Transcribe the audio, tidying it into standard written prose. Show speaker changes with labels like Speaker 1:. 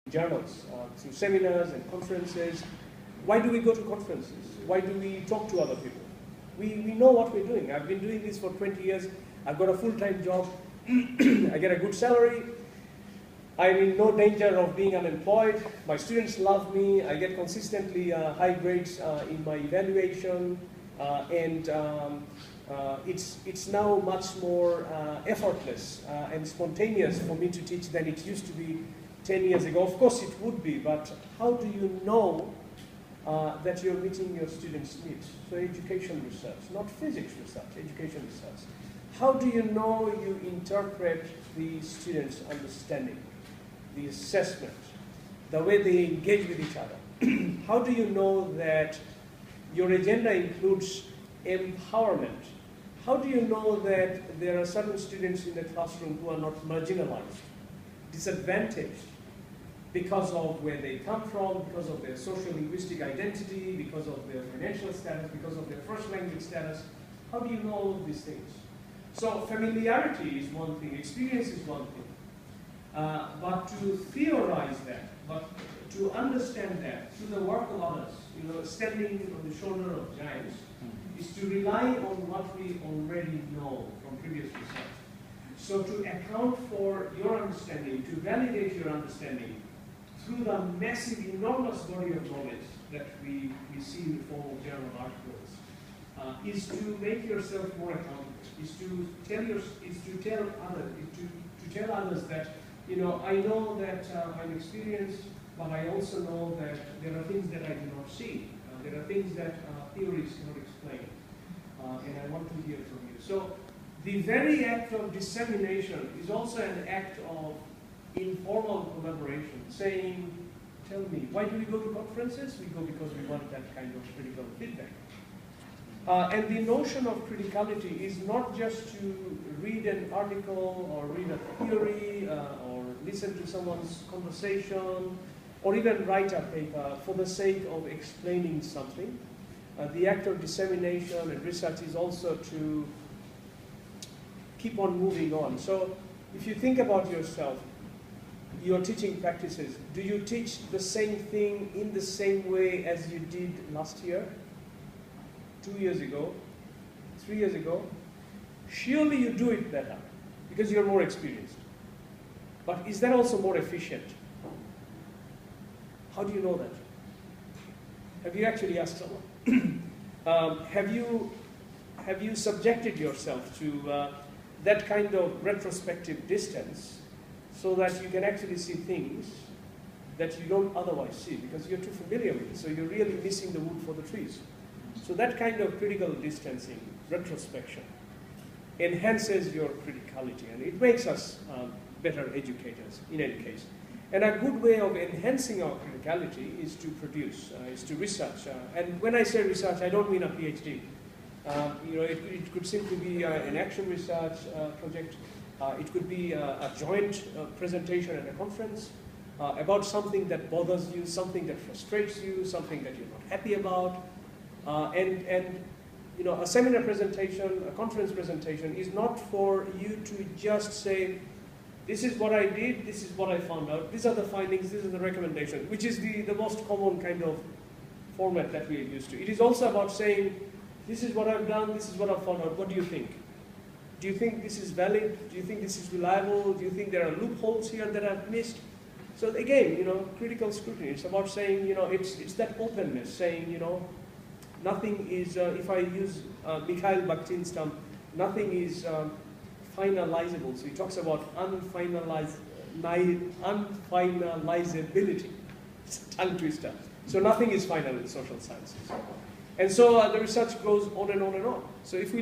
Speaker 1: journals, through seminars and conferences. Why do we go to conferences? Why do we talk to other people? We know what we're doing. I've been doing this for 20 years. I've got a full-time job. I get a good salary. I'm in no danger of being unemployed. My students love me. I get consistently high grades in my evaluation. It's now much more effortless and spontaneous for me to teach than it used to be 10 years ago. Of course it would be, but how do you know that you're meeting your students' needs? So education research, not physics research, education research. How do you know you interpret the students' understanding, the assessment, the way they engage with each other? How do you know that your agenda includes empowerment? How do you know that there are certain students in the classroom who are not marginalized, disadvantaged, because of where they come from, because of their social linguistic identity, because of their financial status, because of their first language status? How do you know all of these things? So familiarity is one thing, experience is one thing. But to theorize that, but to understand that through the work of others, standing on the shoulder of giants, is to rely on what we already know from previous research. So to account for your understanding, to validate your understanding through the massive, enormous body of knowledge that we see in the form of journal articles, is to make yourself more accountable, is to tell others that, I know that I'm experienced, but I also know that there are things that I do not see. There are things that theories cannot explain, and I want to hear from you. So the very act of dissemination is also an act of informal collaboration, saying, tell me, why do we go to conferences? We go because we want that kind of critical feedback. And the notion of criticality is not just to read an article or read a theory or listen to someone's conversation or even write a paper for the sake of explaining something. The act of dissemination and research is also to keep on moving on. So if you think about yourself, your teaching practices, do you teach the same thing in the same way as you did last year, 2 years ago, 3 years ago? Surely you do it better because you're more experienced. But is that also more efficient? How do you know that? Have you actually asked someone? Have you subjected yourself to that kind of retrospective distance so that you can actually see things that you don't otherwise see because you're too familiar with it, so you're really missing the wood for the trees. So that kind of critical distancing, retrospection, enhances your criticality, and it makes us better educators in any case. And a good way of enhancing our criticality is to produce, is to research. And when I say research, I don't mean a PhD. It could simply be an action research project. It could be a joint presentation at a conference about something that bothers you, something that frustrates you, something that you're not happy about. A seminar presentation, a conference presentation is not for you to just say, this is what I did, this is what I found out, these are the findings, these are the recommendations, which is the most common kind of format that we are used to. It is also about saying, this is what I've done, this is what I've found out, what do you think? Do you think this is valid? Do you think this is reliable? Do you think there are loopholes here that I've missed? So again, critical scrutiny, it's about saying, it's that openness, saying, nothing is, if I use Mikhail Bakhtin's term, nothing is finalizable. So he talks about unfinalizability. It's a tongue twister. So nothing is final in social sciences. And so the research goes on and on and on. So if we